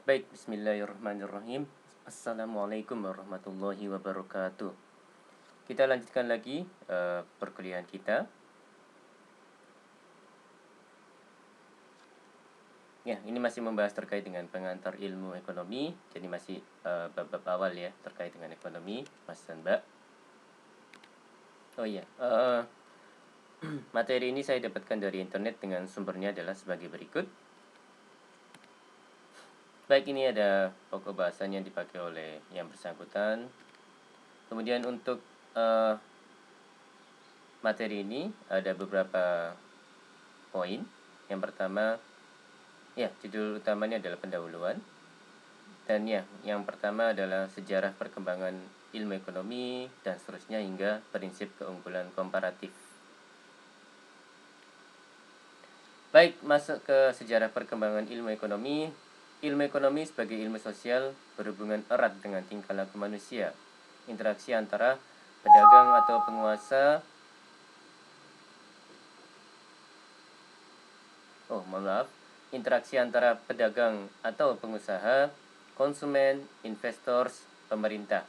Baik, bismillahirrahmanirrahim. Assalamualaikum warahmatullahi wabarakatuh. Kita lanjutkan lagi perkuliahan kita. Ya, ini masih membahas terkait dengan pengantar ilmu ekonomi. Jadi masih bab-bab awal ya terkait dengan ekonomi, Mas dan Mbak. Oh iya, materi ini saya dapatkan dari internet dengan sumbernya adalah sebagai berikut. Baik, ini ada pokok bahasan yang dipakai oleh yang bersangkutan. Kemudian untuk materi ini ada beberapa poin. Yang pertama, ya, judul utamanya adalah pendahuluan. Dan ya, yang pertama adalah sejarah perkembangan ilmu ekonomi dan seterusnya hingga prinsip keunggulan komparatif. Baik, masuk ke sejarah perkembangan ilmu ekonomi. Ilmu ekonomi sebagai ilmu sosial berhubungan erat dengan tingkah laku manusia. Interaksi antara pedagang atau penguasa interaksi antara pedagang atau pengusaha, konsumen, investor, pemerintah.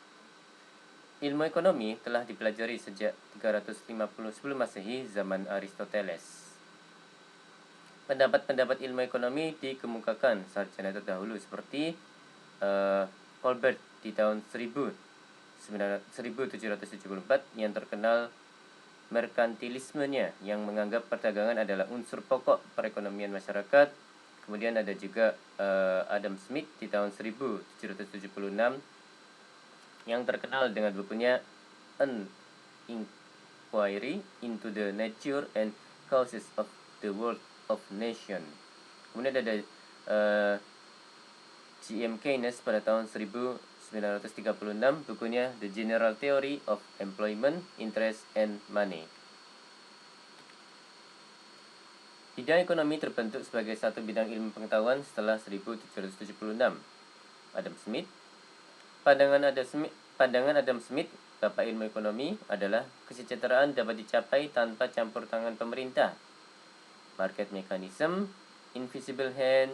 Ilmu ekonomi telah dipelajari sejak 350 sebelum Masehi, zaman Aristoteles. Pendapat-pendapat ilmu ekonomi dikemukakan sarjana terdahulu seperti Colbert di tahun 1774 yang terkenal merkantilismenya, yang menganggap perdagangan adalah unsur pokok perekonomian masyarakat. Kemudian ada juga Adam Smith di tahun 1776 yang terkenal dengan bukunya An Inquiry into the Nature and Causes of the World of Nation. Kemudian ada G.M. Keynes pada tahun 1936, bukunya The General Theory of Employment, Interest and Money. Bidang ekonomi terbentuk sebagai satu bidang ilmu pengetahuan setelah 1776. Adam Smith. Pandangan Adam Smith, bapak ilmu ekonomi, adalah kesejahteraan dapat dicapai tanpa campur tangan pemerintah. Market mechanism, invisible hand,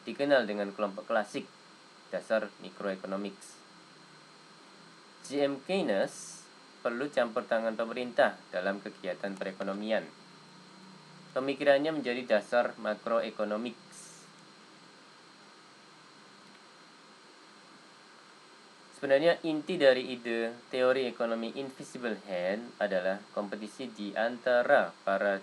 dikenal dengan kelompok klasik, dasar microeconomics. G.M. Keynes perlu campur tangan pemerintah dalam kegiatan perekonomian. Pemikirannya menjadi dasar macroeconomics. Sebenarnya inti dari ide teori ekonomi invisible hand adalah kompetisi di antara para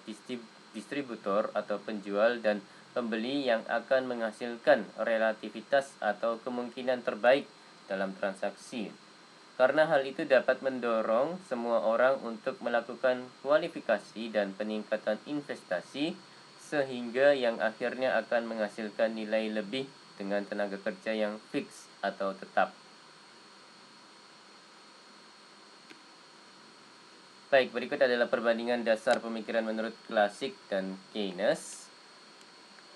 distributor atau penjual dan pembeli yang akan menghasilkan relativitas atau kemungkinan terbaik dalam transaksi. Karena hal itu dapat mendorong semua orang untuk melakukan kualifikasi dan peningkatan investasi, sehingga yang akhirnya akan menghasilkan nilai lebih dengan tenaga kerja yang fix atau tetap. Baik, berikut adalah perbandingan dasar pemikiran menurut Klasik dan Keynes.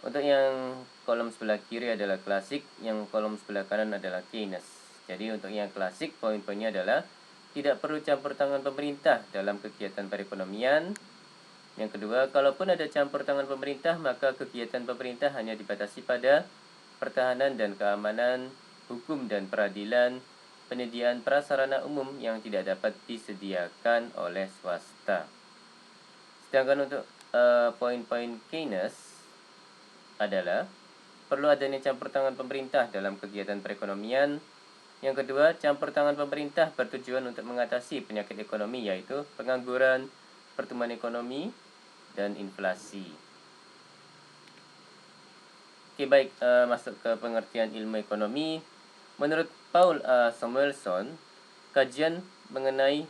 Untuk yang kolom sebelah kiri adalah Klasik, yang kolom sebelah kanan adalah Keynes. Jadi untuk yang Klasik, poin-poinnya adalah tidak perlu campur tangan pemerintah dalam kegiatan perekonomian. Yang kedua, kalaupun ada campur tangan pemerintah, maka kegiatan pemerintah hanya dibatasi pada pertahanan dan keamanan, hukum dan peradilan, penyediaan prasarana umum yang tidak dapat disediakan oleh swasta. Sedangkan untuk poin-poin Keynes adalah perlu adanya campur tangan pemerintah dalam kegiatan perekonomian. Yang kedua, campur tangan pemerintah bertujuan untuk mengatasi penyakit ekonomi, yaitu pengangguran, pertumbuhan ekonomi, dan inflasi. Oke, baik, masuk ke pengertian ilmu ekonomi. Menurut Paul Samuelson, kajian mengenai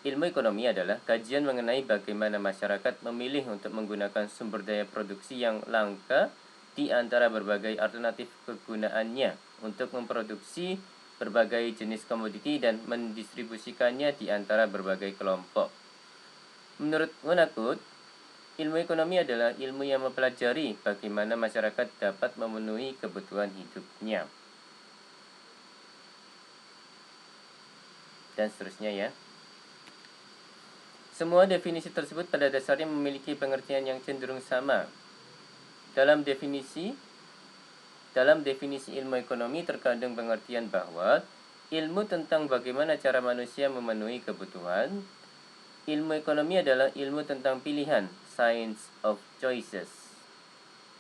ilmu ekonomi adalah kajian mengenai bagaimana masyarakat memilih untuk menggunakan sumber daya produksi yang langka di antara berbagai alternatif kegunaannya untuk memproduksi berbagai jenis komoditi dan mendistribusikannya di antara berbagai kelompok. Menurut Winnicott, ilmu ekonomi adalah ilmu yang mempelajari bagaimana masyarakat dapat memenuhi kebutuhan hidupnya. Dan seterusnya ya. Semua definisi tersebut pada dasarnya memiliki pengertian yang cenderung sama. Dalam definisi, dalam definisi ilmu ekonomi terkandung pengertian bahwa ilmu tentang bagaimana cara manusia memenuhi kebutuhan. Ilmu ekonomi adalah ilmu tentang pilihan, science of choices.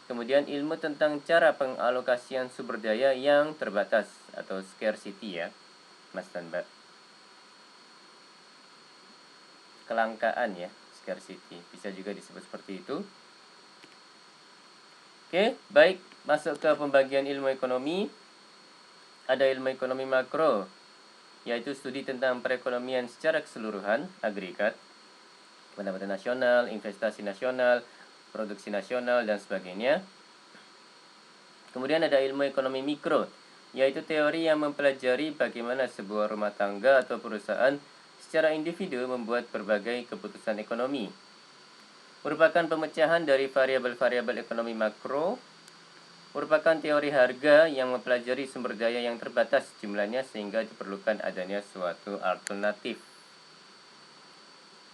Kemudian ilmu tentang cara pengalokasian sumber daya yang terbatas atau scarcity ya, Mas dan Mbak. Kelangkaan ya, scarcity. Bisa juga disebut seperti itu. Oke, baik. Masuk ke pembagian ilmu ekonomi. Ada ilmu ekonomi makro, yaitu studi tentang perekonomian secara keseluruhan, agregat, pendapatan nasional, investasi nasional, produksi nasional, dan sebagainya. Kemudian ada ilmu ekonomi mikro, yaitu teori yang mempelajari bagaimana sebuah rumah tangga atau perusahaan secara individu membuat berbagai keputusan ekonomi. Merupakan pemecahan dari variabel-variabel ekonomi makro, merupakan teori harga yang mempelajari sumber daya yang terbatas jumlahnya sehingga diperlukan adanya suatu alternatif.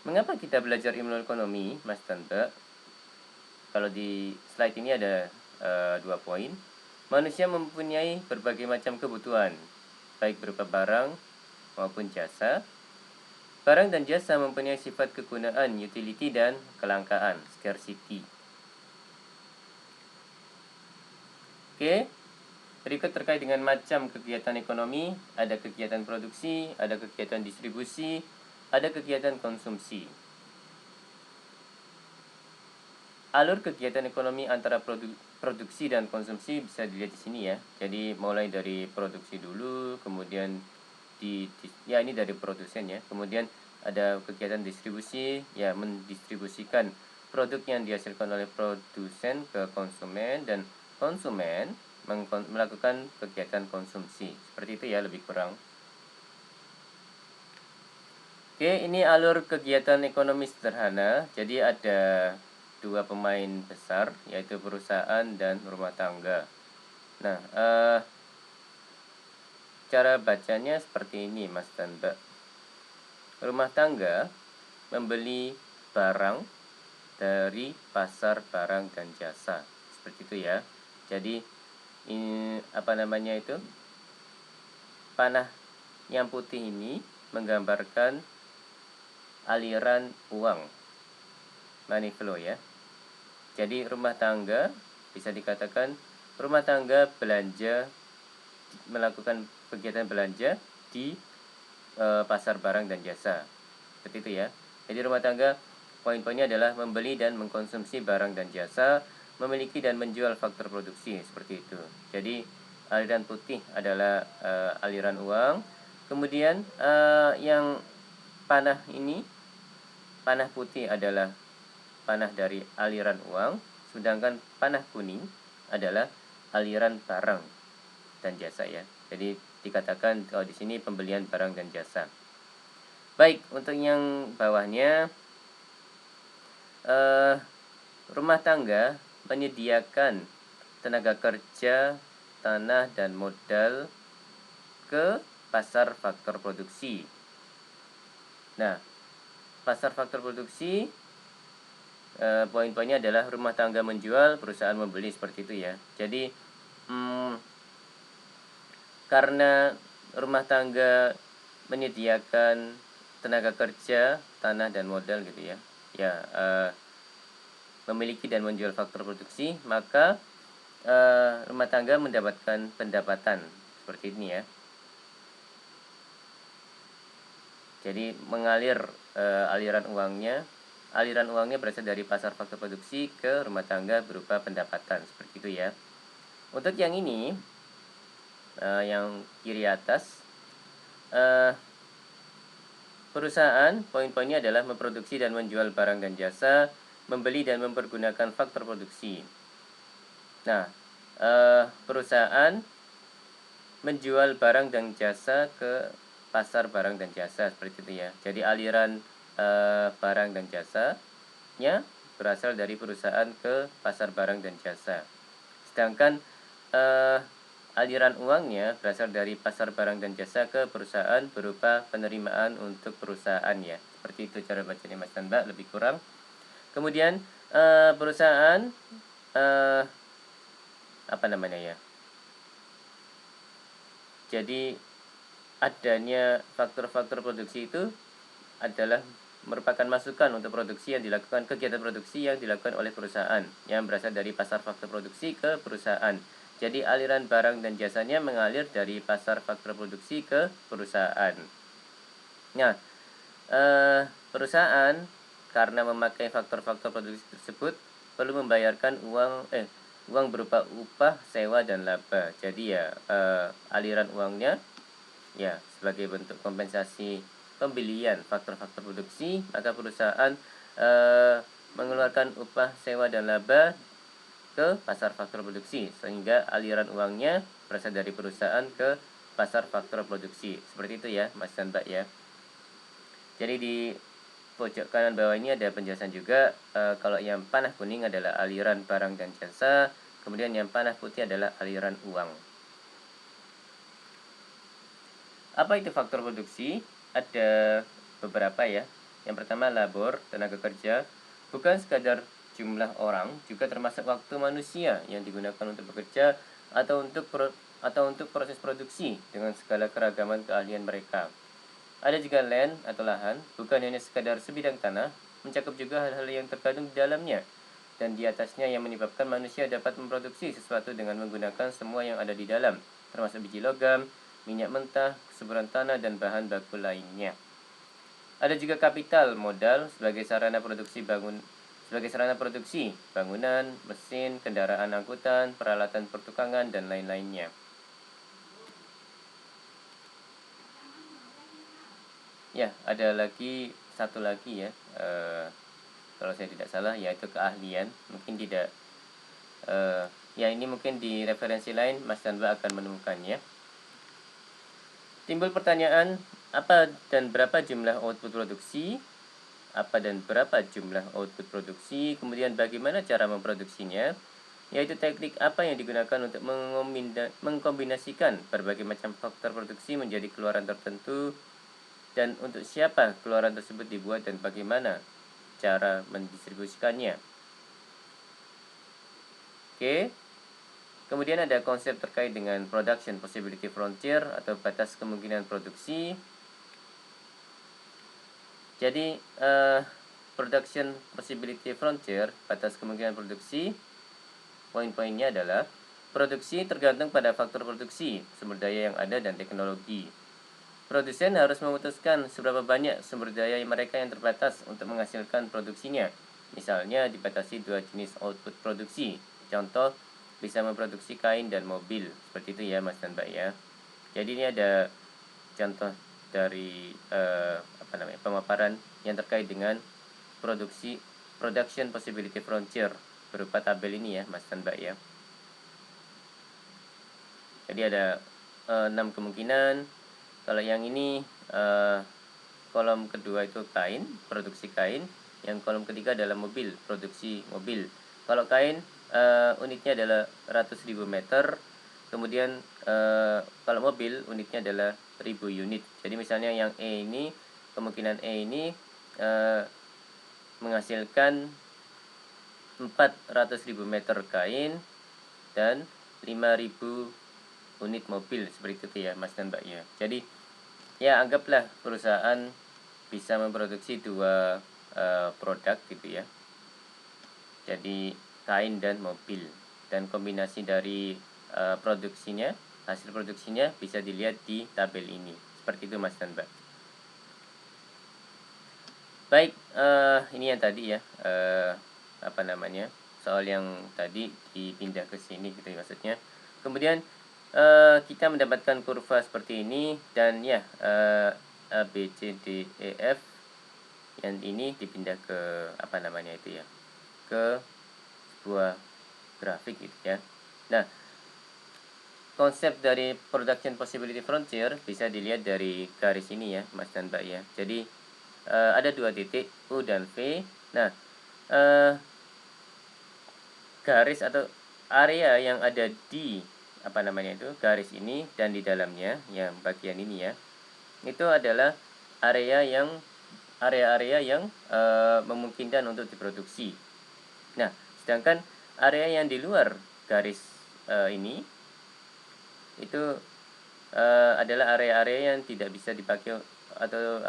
Mengapa kita belajar ilmu ekonomi, Mas Tante? Kalau di slide ini ada 2 poin. Manusia mempunyai berbagai macam kebutuhan, baik berupa barang maupun jasa. Barang dan jasa mempunyai sifat kegunaan, utility, dan kelangkaan, scarcity. Oke, berikut terkait dengan macam kegiatan ekonomi. Ada kegiatan produksi, ada kegiatan distribusi, ada kegiatan konsumsi. Alur kegiatan ekonomi antara produksi dan konsumsi bisa dilihat di sini ya. Jadi mulai dari produksi dulu, kemudian ini dari produsen ya. Kemudian ada kegiatan distribusi, ya mendistribusikan produk yang dihasilkan oleh produsen ke konsumen, dan konsumen melakukan kegiatan konsumsi. Seperti itu ya lebih kurang. Oke, ini alur kegiatan ekonomi sederhana. Jadi ada 2 pemain besar, yaitu perusahaan dan rumah tangga. Nah, cara bacanya seperti ini, Mas dan Mbak. Rumah tangga membeli barang dari pasar barang dan jasa. Seperti itu ya. Jadi ini panah yang putih ini menggambarkan aliran uang, money flow ya. Jadi rumah tangga bisa dikatakan rumah tangga melakukan kegiatan belanja di pasar barang dan jasa. Seperti itu ya. Jadi rumah tangga poin-poinnya adalah membeli dan mengkonsumsi barang dan jasa, memiliki dan menjual faktor produksi, seperti itu. Jadi aliran putih adalah aliran uang. Kemudian yang panah putih adalah panah dari aliran uang, sedangkan panah kuning adalah aliran barang dan jasa ya. Jadi dikatakan di sini pembelian barang dan jasa. Baik, untuk yang bawahnya rumah tangga menyediakan tenaga kerja, tanah, dan modal ke pasar faktor produksi. Nah, pasar faktor produksi poin-poinnya adalah rumah tangga menjual, perusahaan membeli, seperti itu ya. Jadi karena rumah tangga menyediakan tenaga kerja, tanah, dan modal gitu ya. Memiliki dan menjual faktor produksi, maka rumah tangga mendapatkan pendapatan seperti ini ya. Jadi mengalir aliran uangnya berasal dari pasar faktor produksi ke rumah tangga berupa pendapatan, seperti itu ya. Untuk yang ini, yang kiri atas, perusahaan poin-poinnya adalah memproduksi dan menjual barang dan jasa, membeli dan mempergunakan faktor produksi. Nah, perusahaan menjual barang dan jasa ke pasar barang dan jasa, seperti itu ya. Jadi aliran barang dan jasanya berasal dari perusahaan ke pasar barang dan jasa. Sedangkan aliran uangnya berasal dari pasar barang dan jasa ke perusahaan berupa penerimaan untuk perusahaan ya. Seperti itu cara bacanya Mas dan Mbak, lebih kurang. Kemudian perusahaan Jadi adanya faktor-faktor produksi itu adalah merupakan masukan untuk produksi yang dilakukan, kegiatan produksi yang dilakukan oleh perusahaan yang berasal dari pasar faktor produksi ke perusahaan. Jadi aliran barang dan jasanya mengalir dari pasar faktor produksi ke perusahaan. Nah, perusahaan karena memakai faktor-faktor produksi tersebut perlu membayarkan uang berupa upah, sewa, dan laba. Jadi ya aliran uangnya ya sebagai bentuk kompensasi pembelian faktor-faktor produksi, maka perusahaan mengeluarkan upah, sewa, dan laba ke pasar faktor produksi sehingga aliran uangnya berasal dari perusahaan ke pasar faktor produksi. Seperti itu ya Mas dan Mbak ya. Jadi di pojok kanan bawah ini ada penjelasan juga. Kalau yang panah kuning adalah aliran barang dan jasa, kemudian yang panah putih adalah aliran uang. Apa itu faktor produksi? Ada beberapa ya. Yang pertama labor, tenaga kerja, bukan sekadar jumlah orang, juga termasuk waktu manusia yang digunakan untuk bekerja atau untuk proses produksi dengan segala keragaman keahlian mereka. Ada juga land atau lahan, bukan hanya sekadar sebidang tanah, mencakup juga hal-hal yang terkandung di dalamnya dan di atasnya yang menyebabkan manusia dapat memproduksi sesuatu dengan menggunakan semua yang ada di dalam, termasuk biji logam, minyak mentah, kesuburan tanah, dan bahan baku lainnya. Ada juga kapital modal sebagai sarana produksi bangunan, mesin, kendaraan angkutan, peralatan pertukangan, dan lain-lainnya. Ya, ada satu lagi ya, kalau saya tidak salah, yaitu keahlian. Mungkin tidak, ya ini mungkin di referensi lain Mas dan Mbak akan menemukannya. Timbul pertanyaan, apa dan berapa jumlah output produksi? Apa dan berapa jumlah output produksi? Kemudian bagaimana cara memproduksinya? Yaitu teknik apa yang digunakan untuk mengkombinasikan berbagai macam faktor produksi menjadi keluaran tertentu, dan untuk siapa keluaran tersebut dibuat dan bagaimana cara mendistribusikannya. Oke. Kemudian ada konsep terkait dengan production possibility frontier atau batas kemungkinan produksi. Jadi production possibility frontier, batas kemungkinan produksi, poin-poinnya adalah produksi tergantung pada faktor produksi, sumber daya yang ada, dan teknologi. Produsen harus memutuskan seberapa banyak sumber daya mereka yang terbatas untuk menghasilkan produksinya. Misalnya dibatasi 2 jenis output produksi. Contoh, bisa memproduksi kain dan mobil. Seperti itu ya Mas dan Mbak ya. Jadi ini ada contoh dari pemaparan yang terkait dengan production possibility frontier berupa tabel ini ya Mas dan Mbak ya. Jadi ada 6 kemungkinan. Kalau yang ini kolom kedua itu kain, produksi kain. Yang kolom ketiga adalah mobil, produksi mobil. Kalau kain unitnya adalah ratus ribu meter. Kemudian kalau mobil unitnya adalah 1000 unit. Jadi misalnya yang kemungkinan E ini menghasilkan 400.000 meter kain dan 5.000 unit mobil. Seperti itu ya Mas dan Mbak ya. Jadi ya anggaplah perusahaan bisa memproduksi 2 produk gitu ya. Jadi kain dan mobil, dan kombinasi dari hasil produksinya bisa dilihat di tabel ini. Seperti itu Mas dan Mbak. Baik, ini yang tadi ya, soal yang tadi dipindah ke sini gitu ya maksudnya. Kemudian kita mendapatkan kurva seperti ini, dan ya A, B, C, D, E, F yang ini dipindah ke ke sebuah grafik gitu ya. Nah, konsep dari production possibility frontier bisa dilihat dari garis ini ya Mas dan Mbak ya. Jadi ada 2 titik U dan V. Nah, garis atau area yang ada di garis ini dan di dalamnya yang bagian ini ya, itu adalah area-area yang memungkinkan untuk diproduksi. Nah, sedangkan area yang di luar garis ini itu adalah area-area yang tidak bisa dipakai atau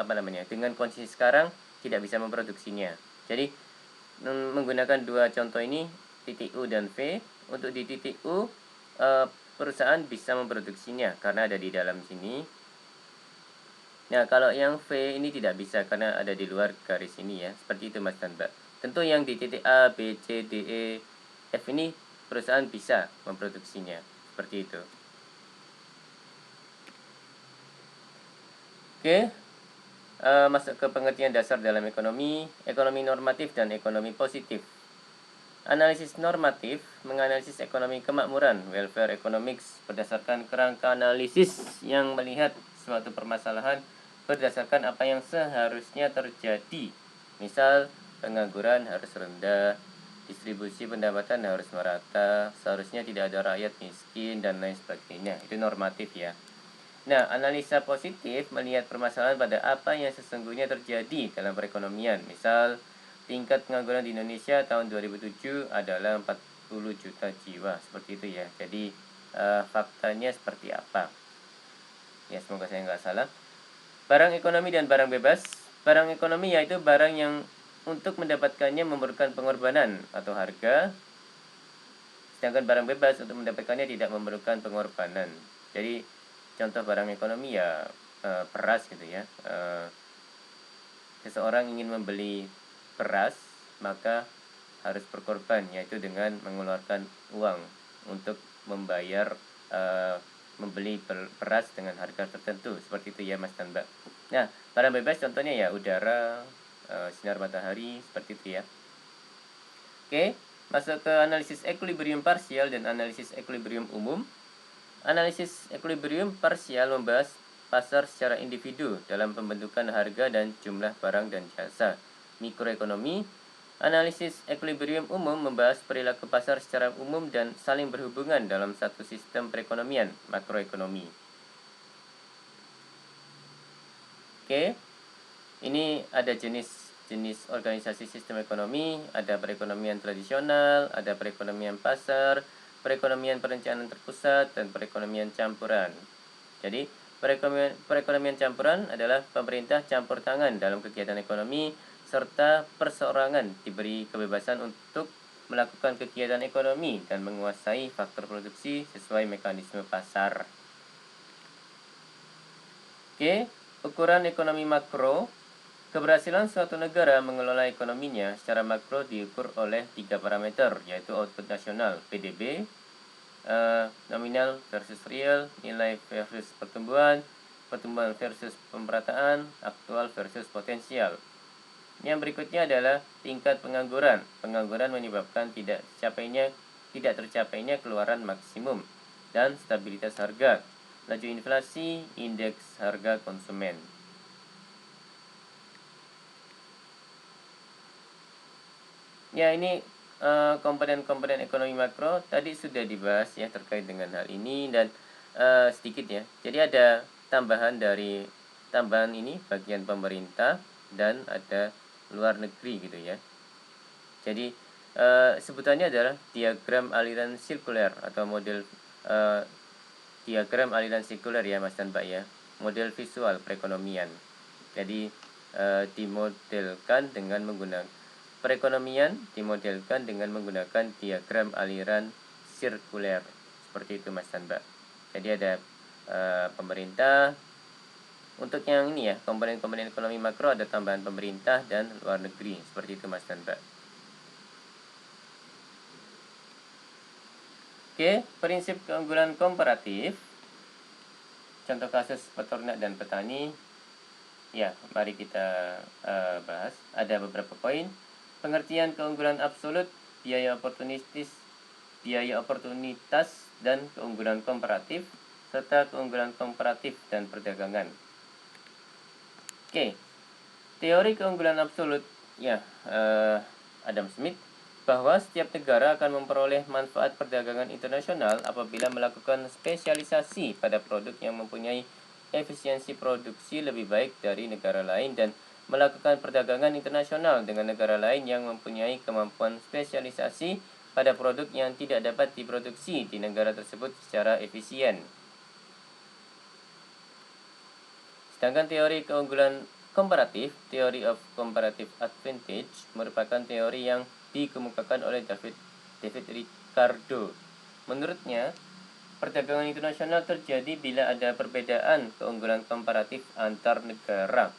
dengan kondisi sekarang tidak bisa memproduksinya. Jadi menggunakan dua contoh ini, titik U dan V. Untuk di titik U, perusahaan bisa memproduksinya karena ada di dalam sini. Nah, kalau yang V ini tidak bisa karena ada di luar garis ini ya. Seperti itu Mas dan Mbak. Tentu yang di titik A, B, C, D, E, F ini perusahaan bisa memproduksinya. Seperti itu. Oke, masuk ke pengertian dasar dalam ekonomi normatif dan ekonomi positif. Analisis normatif menganalisis ekonomi kemakmuran, welfare economics, berdasarkan kerangka analisis yang melihat suatu permasalahan berdasarkan apa yang seharusnya terjadi. Misal, pengangguran harus rendah, distribusi pendapatan harus merata, seharusnya tidak ada rakyat miskin, dan lain sebagainya. Itu normatif ya. Nah, analisa positif melihat permasalahan pada apa yang sesungguhnya terjadi dalam perekonomian. Misal, tingkat pengangguran di Indonesia tahun 2007 adalah 40 juta jiwa. Seperti itu ya. Jadi, faktanya seperti apa? Ya, semoga saya nggak salah. Barang ekonomi dan barang bebas. Barang ekonomi yaitu barang yang untuk mendapatkannya memerlukan pengorbanan atau harga. Sedangkan barang bebas untuk mendapatkannya tidak memerlukan pengorbanan. Jadi, contoh barang ekonomi ya beras gitu ya. Seseorang ingin membeli beras, maka harus berkorban, yaitu dengan mengeluarkan uang untuk membayar membeli beras dengan harga tertentu. Seperti itu ya Mas dan Mbak. Nah, barang bebas contohnya ya udara, sinar matahari, seperti itu ya. Oke, masuk ke analisis equilibrium parsial dan analisis equilibrium umum. Analisis equilibrium parsial membahas pasar secara individu dalam pembentukan harga dan jumlah barang dan jasa. Mikroekonomi. Analisis equilibrium umum membahas perilaku pasar secara umum dan saling berhubungan dalam satu sistem perekonomian, makroekonomi. Oke, ini ada jenis organisasi sistem ekonomi, ada perekonomian tradisional, ada perekonomian pasar, perekonomian perencanaan terpusat, dan perekonomian campuran. Jadi, perekonomian campuran adalah pemerintah campur tangan dalam kegiatan ekonomi, serta perseorangan diberi kebebasan untuk melakukan kegiatan ekonomi dan menguasai faktor produksi sesuai mekanisme pasar. Oke, ukuran ekonomi makro. Keberhasilan suatu negara mengelola ekonominya secara makro diukur oleh 3 parameter, yaitu output nasional (PDB), nominal versus real, nilai versus pertumbuhan, pertumbuhan versus pemerataan, aktual versus potensial. Yang berikutnya adalah tingkat pengangguran. Pengangguran menyebabkan tidak tercapainya keluaran maksimum, dan stabilitas harga. Laju inflasi, indeks harga konsumen. Ya, ini komponen-komponen ekonomi makro tadi sudah dibahas ya terkait dengan hal ini, dan sedikit ya. Jadi ada tambahan ini bagian pemerintah dan ada luar negeri gitu ya. Jadi sebutannya adalah diagram aliran sirkuler atau model diagram aliran sirkuler ya Mas dan Mbak ya. Model visual perekonomian. Jadi dimodelkan dengan menggunakan perekonomian dimodelkan dengan menggunakan diagram aliran sirkuler. Seperti itu Mas dan Mbak. Jadi ada pemerintah. Untuk yang ini ya, komponen-komponen ekonomi makro ada tambahan pemerintah dan luar negeri. Seperti itu Mas dan Mbak. Oke, prinsip keunggulan komparatif. Contoh kasus peternak dan petani. Ya, mari kita bahas. Ada beberapa poin. Pengertian keunggulan absolut, biaya oportunitas dan keunggulan komparatif, serta keunggulan komparatif dan perdagangan. Oke, teori keunggulan absolut ya, Adam Smith, bahwa setiap negara akan memperoleh manfaat perdagangan internasional apabila melakukan spesialisasi pada produk yang mempunyai efisiensi produksi lebih baik dari negara lain dan melakukan perdagangan internasional dengan negara lain yang mempunyai kemampuan spesialisasi pada produk yang tidak dapat diproduksi di negara tersebut secara efisien. Sedangkan teori keunggulan komparatif, theory of comparative advantage, merupakan teori yang dikemukakan oleh David Ricardo. Menurutnya, perdagangan internasional terjadi bila ada perbedaan keunggulan komparatif antar negara.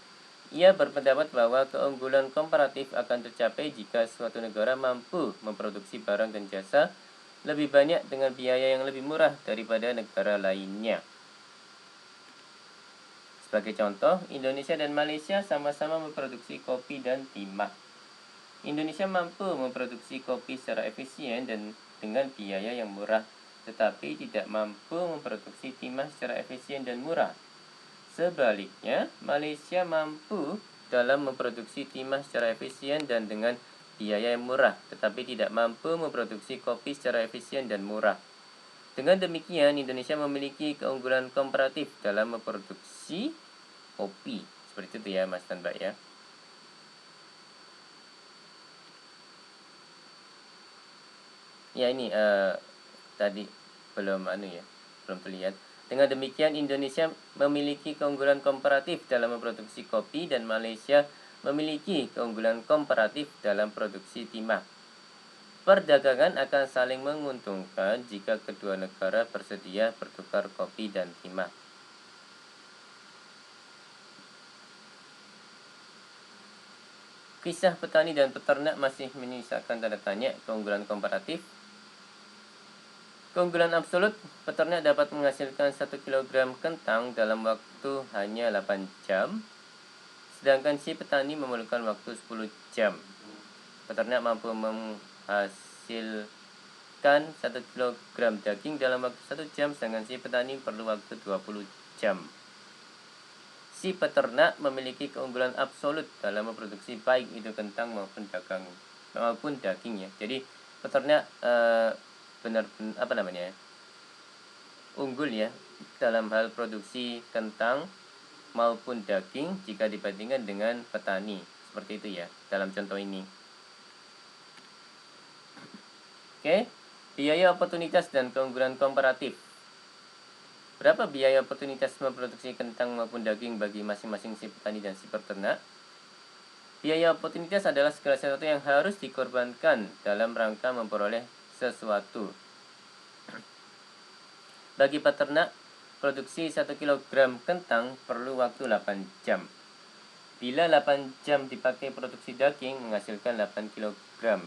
Ia berpendapat bahwa keunggulan komparatif akan tercapai jika suatu negara mampu memproduksi barang dan jasa lebih banyak dengan biaya yang lebih murah daripada negara lainnya. Sebagai contoh, Indonesia dan Malaysia sama-sama memproduksi kopi dan timah. Indonesia mampu memproduksi kopi secara efisien dan dengan biaya yang murah, tetapi tidak mampu memproduksi timah secara efisien dan murah. Sebaliknya, Malaysia mampu dalam memproduksi timah secara efisien dan dengan biaya yang murah, tetapi tidak mampu memproduksi kopi secara efisien dan murah. Dengan demikian, Indonesia memiliki keunggulan komparatif dalam memproduksi kopi. Seperti itu ya, Mas dan Mbak ya. Ya ini tadi belum terlihat. Dengan demikian, Indonesia memiliki keunggulan komparatif dalam memproduksi kopi dan Malaysia memiliki keunggulan komparatif dalam produksi timah. Perdagangan akan saling menguntungkan jika kedua negara bersedia bertukar kopi dan timah. Kisah petani dan peternak masih menyisakan tanda tanya keunggulan komparatif. Keunggulan absolut, peternak dapat menghasilkan 1 kg kentang dalam waktu hanya 8 jam, sedangkan si petani memerlukan waktu 10 jam. Peternak mampu menghasilkan 1 kg daging dalam waktu 1 jam, sedangkan si petani perlu waktu 20 jam. Si peternak memiliki keunggulan absolut dalam memproduksi baik itu kentang maupun daging ya. Jadi peternak unggul ya dalam hal produksi kentang maupun daging jika dibandingkan dengan petani. Seperti itu ya dalam contoh ini. Oke, biaya oportunitas dan keunggulan komparatif. Berapa biaya oportunitas memproduksi kentang maupun daging bagi masing-masing si petani dan si peternak? Biaya oportunitas adalah segala sesuatu yang harus dikorbankan dalam rangka memperoleh sesuatu. Bagi peternak, produksi 1 kg kentang perlu waktu 8 jam. Bila 8 jam dipakai produksi daging menghasilkan 8 kg.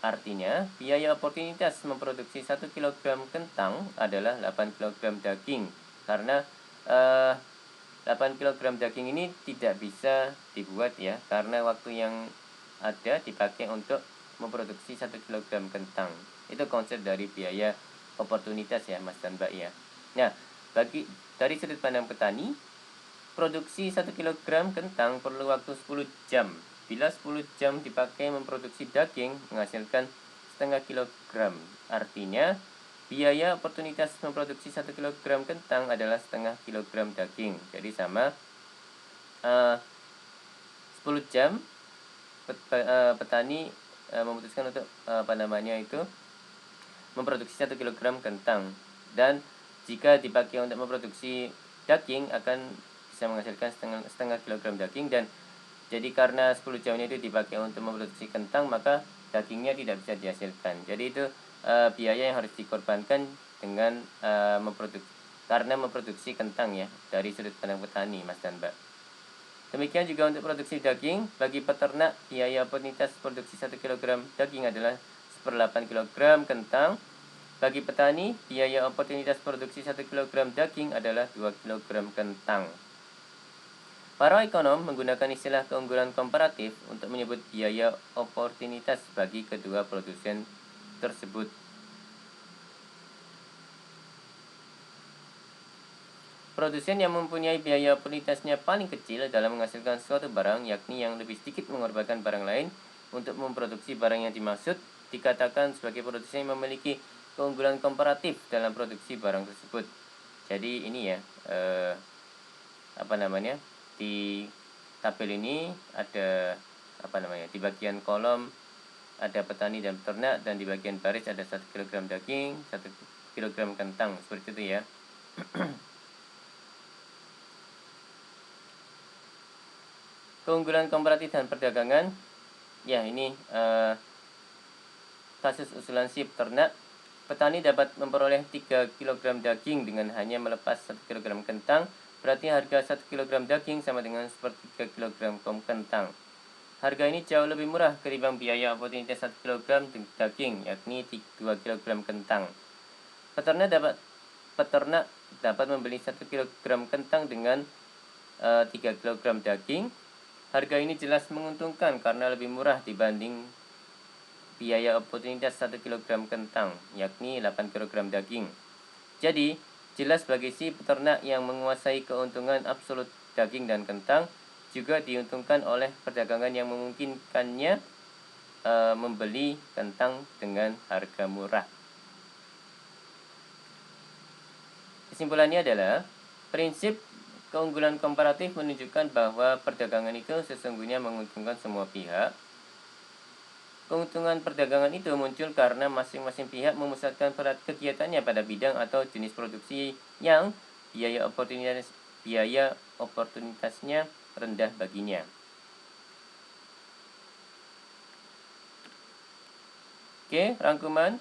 Artinya, biaya oportunitas memproduksi 1 kg kentang adalah 8 kg daging. Karena 8 kg daging ini tidak bisa dibuat ya, karena waktu yang ada dipakai untuk memproduksi 1 kg kentang. Itu konsep dari biaya oportunitas ya, Mas dan Mbak ya. Nah, dari sudut pandang petani, produksi 1 kg kentang perlu waktu 10 jam. Bila 10 jam dipakai memproduksi daging menghasilkan setengah kilogram. Artinya, biaya oportunitas memproduksi 1 kg kentang adalah setengah kilogram daging. Jadi sama 10 jam petani memutuskan untuk memproduksi 1 kg kentang. Dan jika dipakai untuk memproduksi daging akan bisa menghasilkan setengah kilogram daging. Dan jadi karena 10 jam itu dipakai untuk memproduksi kentang, maka dagingnya tidak bisa dihasilkan. Jadi itu biaya yang harus dikorbankan dengan memproduksi kentang ya, dari sudut pandang petani, Mas dan Mbak. Demikian juga untuk produksi daging. Bagi peternak, biaya oportunitas produksi 1 kg daging adalah 1/8 kg kentang. Bagi petani, biaya oportunitas produksi 1 kg daging adalah 2 kg kentang. Para ekonom menggunakan istilah keunggulan komparatif untuk menyebut biaya oportunitas bagi kedua produsen tersebut. Produsen yang mempunyai biaya oportunitasnya paling kecil dalam menghasilkan suatu barang, yakni yang lebih sedikit mengorbankan barang lain untuk memproduksi barang yang dimaksud, dikatakan sebagai produsen yang memiliki keunggulan komparatif dalam produksi barang tersebut. Jadi ini ya, di tabel ini ada di bagian kolom ada petani dan peternak, dan di bagian baris ada 1 kg daging, 1 kg kentang, seperti itu ya. Keunggulan komparatif dan perdagangan. Ya, ini kasus usulan si peternak. Petani dapat memperoleh 3 kg daging dengan hanya melepas 1 kg kentang. Berarti harga 1 kg daging sama dengan sepertiga kg kentang. Harga ini jauh lebih murah ketimbang biaya oportunitas 1 kg daging, yakni 2 kg kentang. Peternak dapat membeli 1 kg kentang dengan 3 kg daging. Harga ini jelas menguntungkan karena lebih murah dibanding biaya oportunitas 1 kg kentang, yakni 8 kg daging. Jadi, jelas bagi si peternak yang menguasai keuntungan absolut daging dan kentang, juga diuntungkan oleh perdagangan yang memungkinkannya membeli kentang dengan harga murah. Kesimpulannya adalah, prinsip keunggulan komparatif menunjukkan bahwa perdagangan itu sesungguhnya menguntungkan semua pihak. Keuntungan perdagangan itu muncul karena masing-masing pihak memusatkan kegiatannya pada bidang atau jenis produksi yang biaya oportunitasnya rendah baginya. Oke, rangkuman.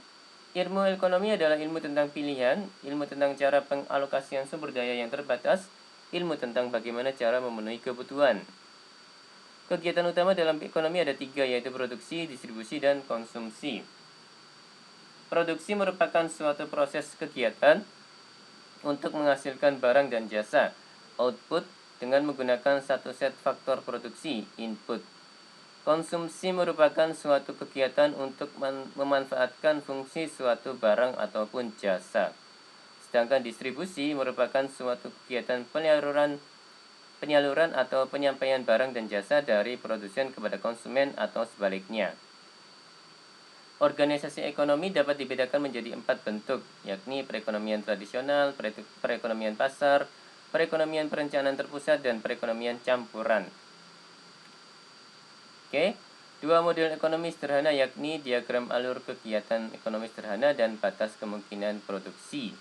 Ilmu ekonomi adalah ilmu tentang pilihan, ilmu tentang cara pengalokasian sumber daya yang terbatas, ilmu tentang bagaimana cara memenuhi kebutuhan. Kegiatan utama dalam ekonomi ada 3, yaitu produksi, distribusi, dan konsumsi. Produksi merupakan suatu proses kegiatan untuk menghasilkan barang dan jasa, output, dengan menggunakan satu set faktor produksi, input. Konsumsi merupakan suatu kegiatan untuk memanfaatkan fungsi suatu barang ataupun jasa. Sedangkan distribusi merupakan suatu kegiatan penyaluran atau penyampaian barang dan jasa dari produsen kepada konsumen atau sebaliknya. Organisasi ekonomi dapat dibedakan menjadi 4 bentuk, yakni perekonomian tradisional, perekonomian pasar, perekonomian perencanaan terpusat, dan perekonomian campuran. Oke, 2 model ekonomi sederhana yakni diagram alur kegiatan ekonomi sederhana dan batas kemungkinan produksi.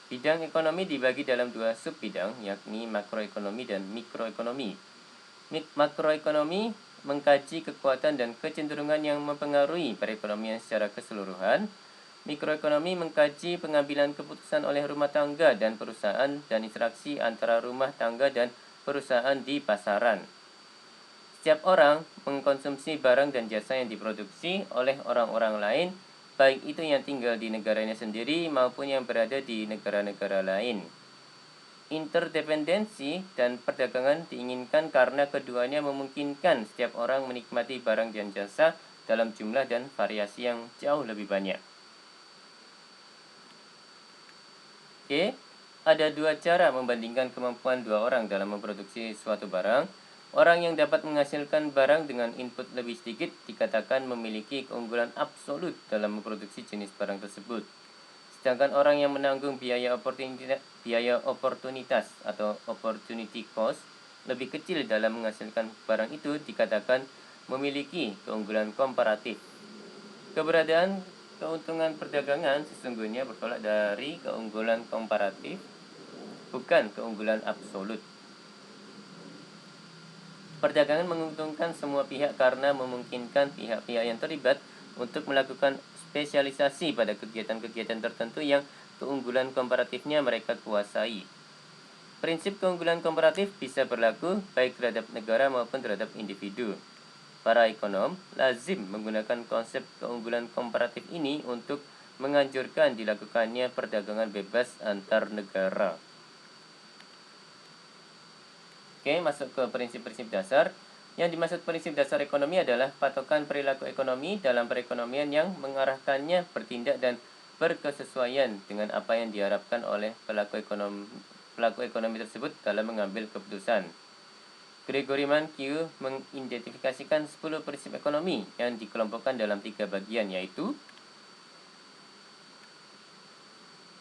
Bidang ekonomi dibagi dalam 2 subbidang, yakni makroekonomi dan mikroekonomi. Makroekonomi mengkaji kekuatan dan kecenderungan yang mempengaruhi perekonomian secara keseluruhan. Mikroekonomi mengkaji pengambilan keputusan oleh rumah tangga dan perusahaan dan interaksi antara rumah tangga dan perusahaan di pasaran. Setiap orang mengkonsumsi barang dan jasa yang diproduksi oleh orang-orang lain, baik itu yang tinggal di negaranya sendiri maupun yang berada di negara-negara lain. Interdependensi dan perdagangan diinginkan karena keduanya memungkinkan setiap orang menikmati barang dan jasa dalam jumlah dan variasi yang jauh lebih banyak. Oke, ada 2 cara membandingkan kemampuan 2 orang dalam memproduksi suatu barang. Orang yang dapat menghasilkan barang dengan input lebih sedikit dikatakan memiliki keunggulan absolut dalam memproduksi jenis barang tersebut. Sedangkan orang yang menanggung biaya oportunitas atau opportunity cost lebih kecil dalam menghasilkan barang itu dikatakan memiliki keunggulan komparatif. Keberadaan keuntungan perdagangan sesungguhnya bertolak dari keunggulan komparatif, bukan keunggulan absolut. Perdagangan menguntungkan semua pihak karena memungkinkan pihak-pihak yang terlibat untuk melakukan spesialisasi pada kegiatan-kegiatan tertentu yang keunggulan komparatifnya mereka kuasai. Prinsip keunggulan komparatif bisa berlaku baik terhadap negara maupun terhadap individu. Para ekonom lazim menggunakan konsep keunggulan komparatif ini untuk menganjurkan dilakukannya perdagangan bebas antar negara. Oke, masuk ke prinsip-prinsip dasar. Yang dimaksud prinsip dasar ekonomi adalah patokan perilaku ekonomi dalam perekonomian yang mengarahkannya bertindak dan berkesesuaian dengan apa yang diharapkan oleh pelaku ekonomi tersebut dalam mengambil keputusan. Gregory Mankiw mengidentifikasikan 10 prinsip ekonomi yang dikelompokkan dalam 3 bagian, yaitu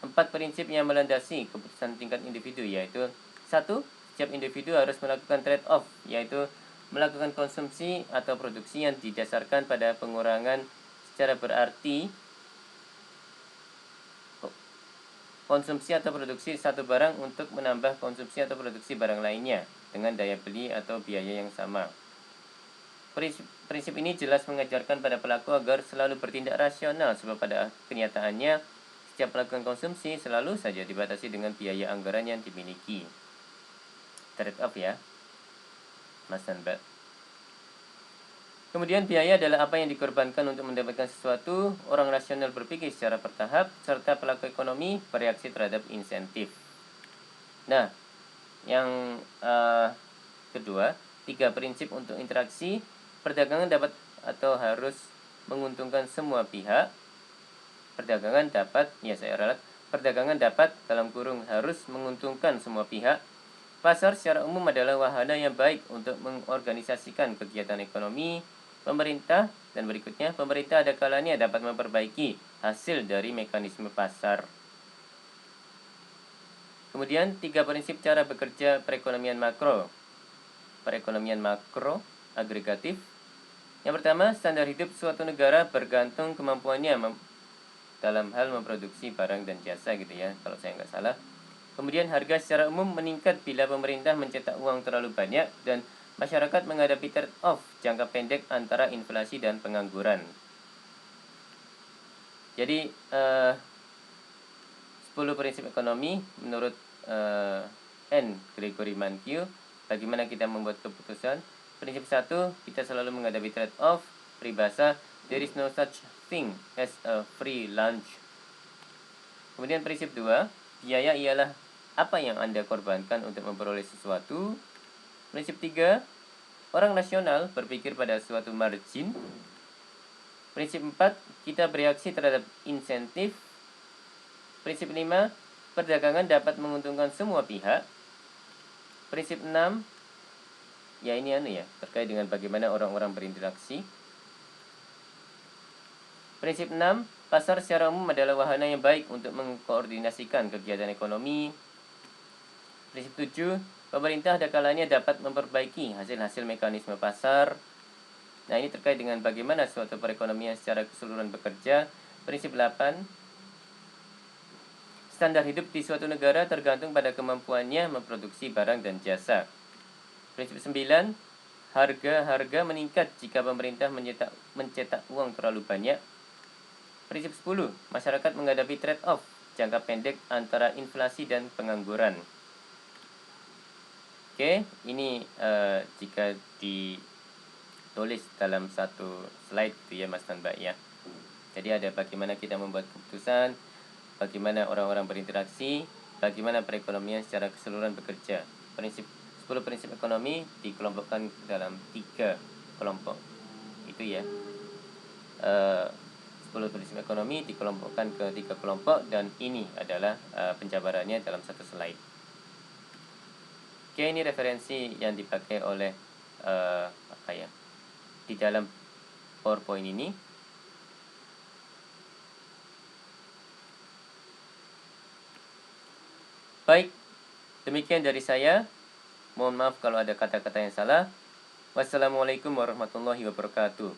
4 prinsip yang melandasi keputusan tingkat individu, yaitu 1. Setiap individu harus melakukan trade-off, yaitu melakukan konsumsi atau produksi yang didasarkan pada pengurangan secara berarti konsumsi atau produksi satu barang untuk menambah konsumsi atau produksi barang lainnya. dengan daya beli atau biaya yang sama. Prinsip ini jelas mengajarkan pada pelaku agar selalu bertindak rasional, sebab pada kenyataannya setiap melakukan konsumsi selalu saja dibatasi dengan biaya anggaran yang dimiliki. Trade off ya, Mas dan Mbak. Kemudian biaya adalah apa yang dikorbankan untuk mendapatkan sesuatu. Orang rasional berpikir secara bertahap, serta pelaku ekonomi bereaksi terhadap insentif. Nah, yang kedua, 3 prinsip untuk interaksi. Perdagangan dapat atau harus menguntungkan semua pihak. Perdagangan dapat, perdagangan dapat dalam kurung harus menguntungkan semua pihak. Pasar secara umum adalah wahana yang baik untuk mengorganisasikan kegiatan ekonomi pemerintah. Dan berikutnya, pemerintah ada kalanya dapat memperbaiki hasil dari mekanisme pasar. Kemudian 3 prinsip cara bekerja perekonomian makro. Perekonomian makro agregatif. Yang pertama, standar hidup suatu negara bergantung kemampuannya dalam hal memproduksi barang dan jasa gitu ya, kalau saya nggak salah. Kemudian harga secara umum meningkat bila pemerintah mencetak uang terlalu banyak dan masyarakat menghadapi trade-off jangka pendek antara inflasi dan pengangguran. Jadi 10 prinsip ekonomi menurut N. Gregory Mankiw. Bagaimana kita membuat keputusan? Prinsip 1, kita selalu menghadapi trade-off. Peribahasa, there is no such thing as a free lunch. Kemudian prinsip 2, biaya ialah apa yang Anda korbankan untuk memperoleh sesuatu. Prinsip 3, orang nasional berpikir pada suatu margin. Prinsip 4, kita bereaksi terhadap insentif. Prinsip 5, perdagangan dapat menguntungkan semua pihak. Prinsip 6, terkait dengan bagaimana orang-orang berinteraksi. Prinsip 6, pasar secara umum adalah wahana yang baik untuk mengkoordinasikan kegiatan ekonomi. Prinsip 7, pemerintah ada kalanya dapat memperbaiki hasil-hasil mekanisme pasar. Nah, ini terkait dengan bagaimana suatu perekonomian secara keseluruhan bekerja. Prinsip 8, standar hidup di suatu negara tergantung pada kemampuannya memproduksi barang dan jasa. Prinsip 9, harga meningkat jika pemerintah mencetak uang terlalu banyak. Prinsip 10, masyarakat menghadapi trade-off jangka pendek antara inflasi dan pengangguran. Oke, ini jika ditulis dalam satu slide gitu ya Mas dan Mbak ya. Jadi ada bagaimana kita membuat keputusan, bagaimana orang-orang berinteraksi, bagaimana perekonomian secara keseluruhan bekerja. 10 prinsip ekonomi dikelompokkan dalam 3 kelompok. Itu ya. 10 prinsip ekonomi dikelompokkan ke 3 kelompok dan ini adalah penjabarannya dalam satu slide. Oke, ini referensi yang dipakai oleh di dalam PowerPoint ini. Baik, demikian dari saya. Mohon maaf kalau ada kata-kata yang salah. Wassalamualaikum warahmatullahi wabarakatuh.